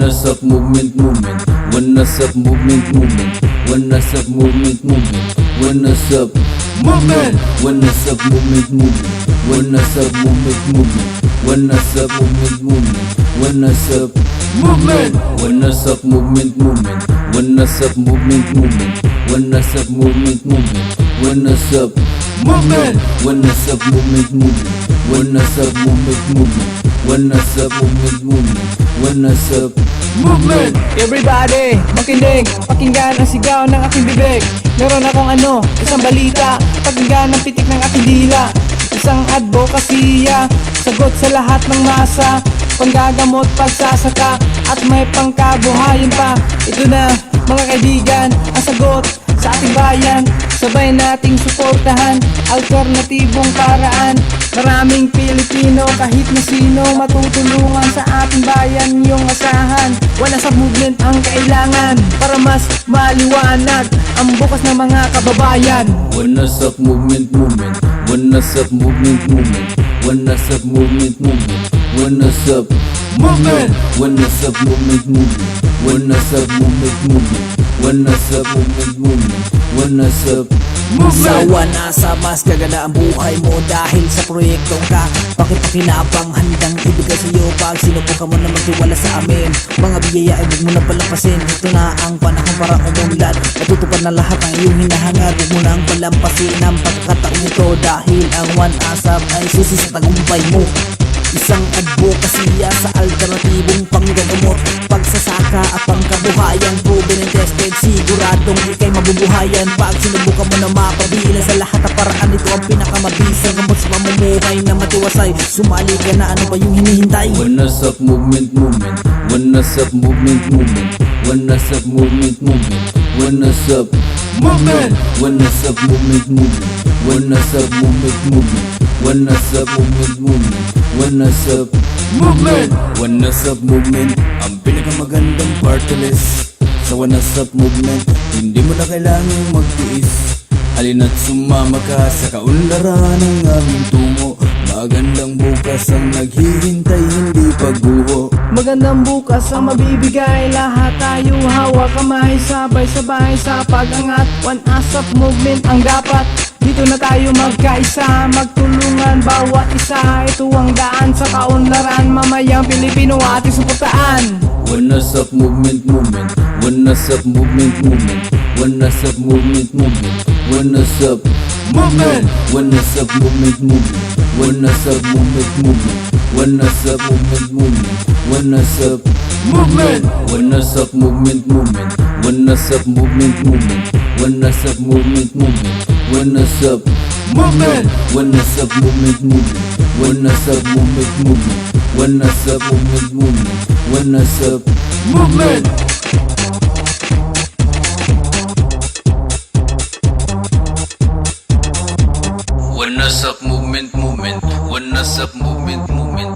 Oneness up movement, movement. Oneness up movement, movement. Oneness up movement, movement. Oneness up movement. Oneness up movement, movement. Oneness up movement, movement. Oneness up movement, movement. Oneness up movement. Oneness up movement, movement. Oneness up movement, movement. Oneness up movement, movement. Oneness up movement. Oneness up movement, movement. Oneness up movement, movement. Oneness up movement, movement. Oneness up movement. Everybody, makinig, pakinggan ang sigaw ng aking bibig. Meron akong isang balita, pakinggan ang pitik ng aking dila. Isang advokasya, sagot sa lahat ng masa, panggagamot, pagsasaka, at may pangkabuhayan pa. Ito na mga kaibigan, ang sagot sa ating bayan. Sabay nating suportahan alternatibong paraan. Maraming Pilipino, kahit na sino, matutulungan sa ating bayan. Yung asahan, wala sa movement ang kailangan para mas maliwanag ang bukas ng mga kababayan. Oneness up movement, movement. Oneness up movement, movement. Oneness up movement, movement. Oneness up movement. Oneness up movement, movement. Oneness up movement, movement. Oneness up movement, movement. Oneness up Sawa na sa mas gaganda ang buhay mo dahil sa proyektong ka. Pakipakinabang, handang ibigay sa'yo pag sinubukan mo na magtiwala sa amin. Mga biyaya ay huwag mo na palampasin. Ito na ang panahon para umunlad. Matutupad na lahat ang iyong hinahangad. Huwag mo nang palampasin ang pagkakataon ito dahil ang One ASAP ay susi sa tagumpay mo. Isang advokasya sa alternatibong panggagamot, pagsasaka at pangkabuhayan. Proven and tested, siguradong ikay mabubuhayan. Pag sinubukan mo na mapabilan sa lahat ng paraan, ito ang pinakamabisang gamot sa pamumuhay na matiwasay. Sumali ka na, ano ba yung hinihintay? Oneness up movement, movement. Oneness up movement, movement. Oneness up movement, movement. Oneness up movement. Oneness up movement, movement. Oneness up movement, movement. Oneness up movement, movement. Oneness up movement. Oneness up movement, ang pinakamagandang partless. Sa Oneness up movement, hindi mo na kailangang magtiis. Halina't sumama ka sa kaunlaran ng aming tungo. Magandang bukas ang naghihintay, hindi pagguho. Magandang bukas ang mabibigay, lahat tayo hawak kamay, sabay-sabay sa pag-angat. One ASAP movement ang dapat. Dito na tayo magkaisa, magtulungan bawat isa. Ito ang daan sa kaunlaran, mamayang Pilipino ating suportaan. Oneness up movement, movement. Oneness up movement, movement. Oneness up movement, movement. Oneness up movement. Oneness up movement, movement. Oneness up movement, movement. Oneness up movement, movement. Oneness up movement. Oneness up movement, movement. Oneness up movement, movement. Oneness up movement, movement. Oneness up movement. Oneness up movement, movement. Oneness up movement, movement. Oneness up movement, movement. Oneness up movement. Oneness up movement, movement. Oneness up movement, movement.